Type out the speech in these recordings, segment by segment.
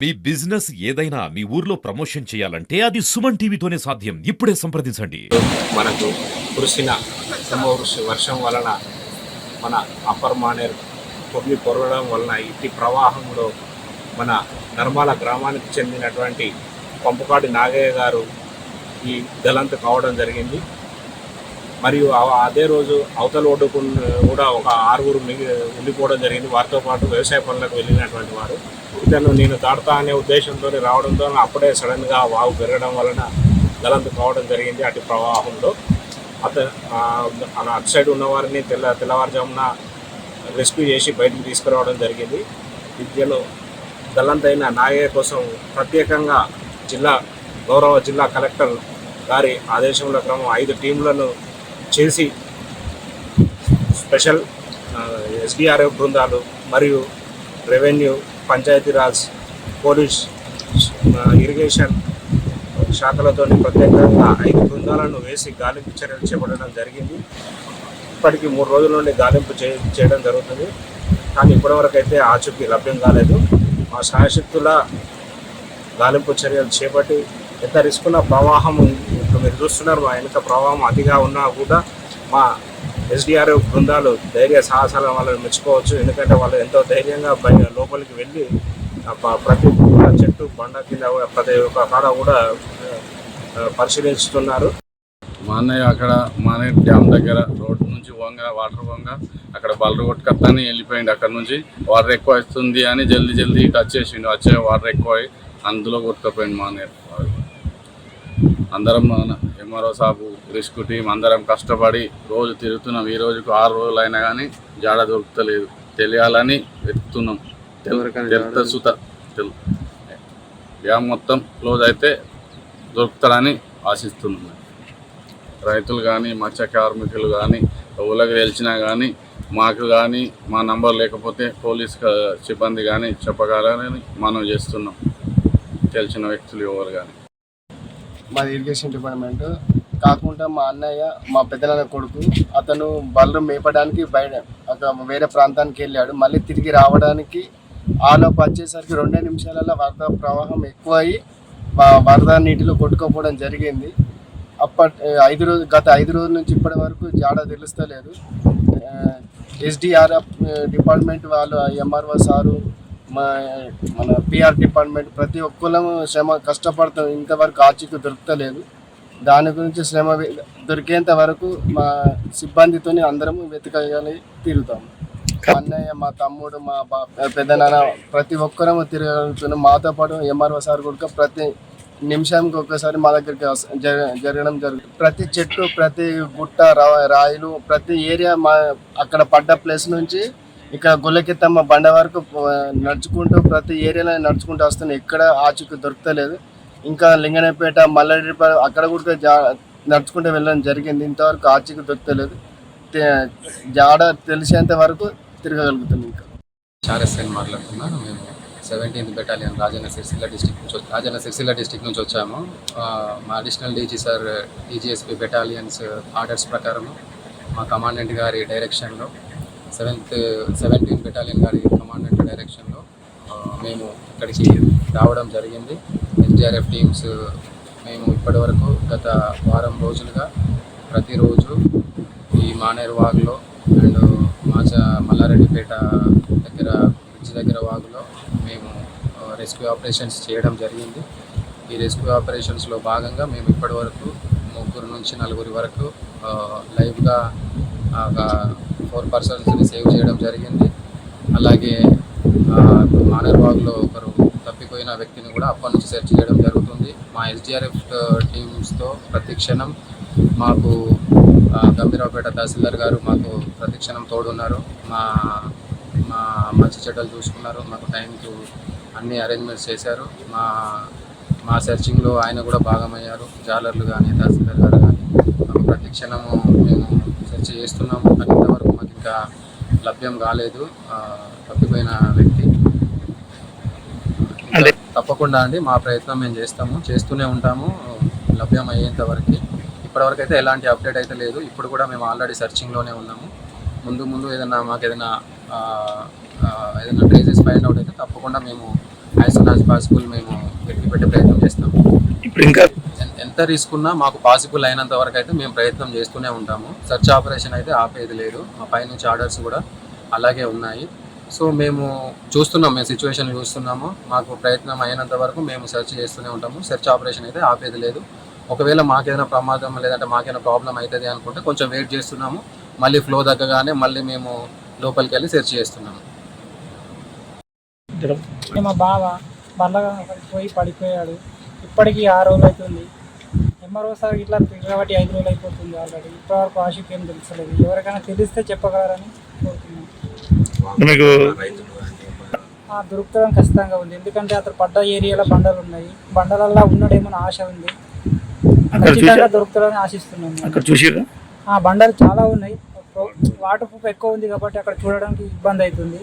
మీ business ఏదైనా మీ ఊర్లో promotion చేయాలంటే అది సుమన్ టీవీతోనే సాధ్యం. ఇప్పుడే సంప్రదించండి. మనకు కురిసిన వర్షం వలన మన అప్పర్ మానేరు పొరగడం వలన ఇట్టి ప్రవాహంలో మన నర్మాల గ్రామానికి చెందినటువంటి పంపుకాటి నాగయ్య గారు ఈ గలంతు కావడం జరిగింది. మరియు అదే రోజు అవతల ఒడ్డుకు కూడా ఒక 6 ఉండిపోవడం జరిగింది. వారితో పాటు వ్యవసాయ పనులకు వెళ్ళినటువంటి వారు ఇతను నేను దాటుతా అనే ఉద్దేశంతో రావడంతో అప్పుడే సడన్గా వాగు పెరగడం వలన గలంతు కావడం జరిగింది. అటు ప్రవాహంలో అటు సైడ్ ఉన్న వారిని తెల్లవారుజామున రెస్క్యూ చేసి బయటకు తీసుకురావడం జరిగింది. విద్యలో గల్లంతైన నాగయ్య కోసం ప్రత్యేకంగా గౌరవ జిల్లా కలెక్టర్ గారి ఆదేశంలో క్రమం 5 టీంలను చేసి స్పెషల్ ఎస్డిఆర్ఎఫ్ బృందాలు మరియు రెవెన్యూ, పంచాయతీరాజ్, పోలీస్, ఇరిగేషన్ శాఖలతో ప్రత్యేకంగా 5 బృందాలను వేసి గాలింపు చర్యలు చేపట్టడం జరిగింది. ఇప్పటికీ 3 రోజుల నుండి గాలింపు చేయడం జరుగుతుంది. కానీ ఇప్పటివరకు అయితే ఆచూకీ లభ్యం కాలేదు. మా శాయశక్తుల గాలింపు చర్యలు చేపట్టి ఎంత రిస్క్ ఉన్న ప్రవాహం ఇప్పుడు మీరు చూస్తున్నారు. మా వెనుక ప్రవాహం అతిగా ఉన్నా కూడా మా ఎస్డిఆర్ఎఫ్ బృందాలు ధైర్య సాహసాలను వాళ్ళని మెచ్చుకోవచ్చు. ఎందుకంటే వాళ్ళు ఎంతో ధైర్యంగా లోపలికి వెళ్ళి ప్రతి చెట్టు బండ కింద ప్రతి ఒక్క కాడ కూడా పరిశీలిస్తున్నారు. మా అన్నయ్య అక్కడ మానేరు డ్యామ్ దగ్గర రోడ్డు నుంచి వాటర్ వంగ అక్కడ బలరు కొట్టుకత్తని వెళ్ళిపోయింది. అక్కడ నుంచి వాటర్ ఎక్కువ వస్తుంది అని జల్దీ ఇటు వచ్చే వాటర్ ఎక్కువ అందులో కొట్టుకుపోయింది మానేరు. అందరం ఎంఆర్ఓ సాబు, రెస్క్యూ టీం అందరం కష్టపడి రోజు తిరుగుతున్నాం. ఈ రోజుకు 6 రోజులు అయినా కానీ జాడ దొరుకుతలేదు. తెలియాలని వెతుకుతున్నాం. డ్యామ్ మొత్తం క్లోజ్ అయితే దొరుకుతారని ఆశిస్తున్నాం. రైతులు కానీ, మత్స్య కార్మికులు కానీ, ఊళ్ళకి తెలిసినా కానీ మాకు కానీ మా నంబర్ లేకపోతే పోలీస్ సిబ్బంది కానీ చెప్పగలరని మనం చేస్తున్నాం. తెలిసిన వ్యక్తులు ఎవరు కానీ. మాది ఇరిగేషన్ డిపార్ట్మెంట్ కాకుండా మా అన్నయ్య మా పెద్దనాన్న కొడుకు అతను బలరు మేపడానికి బయట వేరే ప్రాంతానికి వెళ్ళాడు. మళ్ళీ తిరిగి రావడానికి ఆలోపు వచ్చేసరికి 2 నిమిషాలలో వరద ప్రవాహం ఎక్కువ అయ్యి వరద నీటిలో కొట్టుకోపోవడం జరిగింది. గత 5 రోజుల నుంచి ఇప్పటి వరకు జాడ తెలుస్తలేదు. ఎస్డిఆర్ఎఫ్ డిపార్ట్మెంట్ వాళ్ళు, ఎంఆర్ఓ సారు, మన పిఆర్ డిపార్ట్మెంట్ ప్రతి ఒక్కళ్ళము కష్టపడతాం. ఇంతవరకు ఆచూకీ దొరుకుతలేదు. దాని గురించి శ్రమ దొరికేంత వరకు మా సిబ్బందితో అందరము వెతకగలి తిరుగుతాము. మా అన్నయ్య, మా తమ్ముడు, మా పెద్దనాన్న ప్రతి ఒక్కరము తిరగలుగుతున్నాం. మాతో పాటు ఎంఆర్ఓ సార్ కూడా ప్రతి నిమిషానికి ఒక్కసారి మా దగ్గరికి జరగడం జరుగుతుంది. ప్రతి చెట్టు, ప్రతి గుట్ట, రాయిలు, ప్రతి ఏరియా అక్కడ పడ్డ ప్లేస్ నుంచి ఇక్కడ గొల్లకెత్తమ్మ బండ వరకు నడుచుకుంటూ ప్రతి ఏరియాలో నడుచుకుంటూ వస్తున్నాయి. ఎక్కడ ఆచూకీ దొరుకుతలేదు. ఇంకా లింగనపేట, మల్లడిపేట అక్కడ కూడా నడుచుకుంటూ వెళ్ళడం జరిగింది. ఇంతవరకు ఆచూకీ దొరుకుతలేదు. జాడ తెలిసేంత వరకు తిరగగలుగుతుంది. ఇంకా చారెస్ఎన్ మాట్లాడుతున్నాను. మేము 17th battalion Rajanna Sircilla district నుంచి వచ్చాము. మా additional DG sir, DGSP battalions orders ప్రకారం మా కమాండెంట్ గారి డైరెక్షన్లో 17th బెటాలియన్ గారి కమాండెంట్ డైరెక్షన్లో మేము ఇక్కడికి రావడం జరిగింది. ఎస్డిఆర్ఎఫ్ టీమ్స్ మేము ఇప్పటివరకు గత వారం రోజులుగా ప్రతిరోజు ఈ మానేరు వాగులో అండ్ మల్లారెడ్డిపేట దగ్గర బ్రిడ్జ్ దగ్గర వాగులో మేము రెస్క్యూ ఆపరేషన్స్ చేయడం జరిగింది. ఈ రెస్క్యూ ఆపరేషన్స్లో భాగంగా మేము ఇప్పటివరకు 3 నుంచి 4 వరకు లైవ్గా 4 పర్సన్స్ని సేవ్ చేయడం జరిగింది. అలాగే మానేరు వాగులో ఒకరు తప్పిపోయిన వ్యక్తిని కూడా అప్పటి నుంచి సెర్చ్ చేయడం జరుగుతుంది. మా ఎస్డిఆర్ఎఫ్ టీమ్స్తో ప్రతి క్షణం మాకు గంభీరావుపేట తహసీల్దార్ గారు మాకు ప్రతి క్షణం తోడున్నారు. మా మంచి చెడ్డలు చూసుకున్నారు. మాకు టైంకి అన్ని అరేంజ్మెంట్స్ చేశారు. మా సెర్చింగ్లో ఆయన కూడా భాగమయ్యారు. జాలర్లు కానీ, తహసీల్దార్ గారు కానీ మాకు ప్రతి క్షణము మేము సెర్చ్ చేస్తున్నాము. కానీ ఇంతవరకు మాకు ఇంకా లభ్యం కాలేదు తప్పిపోయిన వ్యక్తి. తప్పకుండా అండి మా ప్రయత్నం మేము చేస్తూనే ఉంటాము లభ్యం అయ్యేంత వరకు. ఇప్పటివరకు అయితే ఎలాంటి అప్డేట్ అయితే లేదు. ఇప్పుడు కూడా మేము ఆల్రెడీ సెర్చింగ్లోనే ఉన్నాము. ముందు ఏదైనా ట్రేసెస్ ఫైండ్ అవుట్ అయితే తప్పకుండా మేము యాజ్ సూన్ యాజ్ పాసిబుల్ మేము వెతికి పెట్టే ప్రయత్నం చేస్తాం. ఇప్పుడు ఇంకా ఎంత రిస్క్ ఉన్నా మాకు పాసిబుల్ అయినంత వరకు అయితే మేము ప్రయత్నం చేస్తూనే ఉంటాము. సెర్చ్ ఆపరేషన్ అయితే ఆపేది లేదు. మా పైనుంచి ఆర్డర్స్ కూడా అలాగే ఉన్నాయి. సో మేము చూస్తున్నాం, మేము సిచ్యువేషన్ చూస్తున్నాము. మాకు ప్రయత్నం అయినంత వరకు మేము సెర్చ్ చేస్తూనే ఉంటాము. సెర్చ్ ఆపరేషన్ అయితే ఆపేది లేదు. ఒకవేళ మాకేదైనా ప్రమాదం లేదంటే మాకేదైనా ప్రాబ్లం అవుతుంది అనుకుంటే కొంచెం వెయిట్ చేస్తున్నాము. మళ్ళీ ఫ్లో తగ్గగానే మళ్ళీ మేము లోపలికి వెళ్ళి సెర్చ్ చేస్తున్నాము. మా బావ బండగా పోయి పడిపోయాడు. ఇప్పటికీ 6 రోజులు అవుతుంది. ఎంఆర్ఓ సార్ ఇట్లా తిరగబట్టి 5 రోజులు అయిపోతుంది ఆల్రెడీ. ఇప్పటివరకు ఆశకి ఏం తెలుస్తలేదు. ఎవరికైనా తెలిస్తే చెప్పగలరని కోరుతున్నాను. మీకు దొరుకుతాం ఖచ్చితంగా ఉంది. ఎందుకంటే అతను పడ్డ ఏరియాలో బండలు ఉన్నాయి. బండలల్లో ఉన్నాడేమో ఆశ ఉంది. ఖచ్చితంగా దొరుకుతాడని ఆశిస్తున్నాను. అక్కడ చూసిరా బండలు చాలా ఉన్నాయి. వాటర్ ప్రూఫ్ ఎక్కువ ఉంది కాబట్టి అక్కడ చూడడానికి ఇబ్బంది అవుతుంది.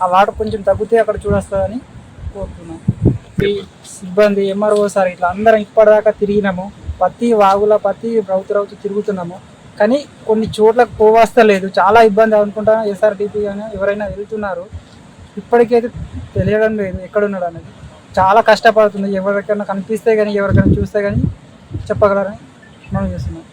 ఆ వాటర్ కొంచెం తగ్గితే అక్కడ చూడొస్తుందని కోరుతున్నాం. ఈ సిబ్బంది ఎంఆర్ఓ సార్ ఇట్లా అందరం ఇప్పటిదాకా తిరిగినాము. ప్రతి వాగులో ప్రతి రౌతు తిరుగుతున్నాము. కానీ కొన్ని చోట్లకు పోవస్తలేదు. చాలా ఇబ్బంది అనుకుంటా. ఎస్ఆర్టీపీ కానీ ఎవరైనా వెళ్తున్నారు. ఇప్పటికైతే తెలియడం లేదు ఎక్కడున్నాడు అనేది. చాలా కష్టపడుతుంది. ఎవరికైనా కనిపిస్తే కానీ ఎవరికైనా చూస్తే కానీ చెప్పగలరని మనం చేస్తున్నాం.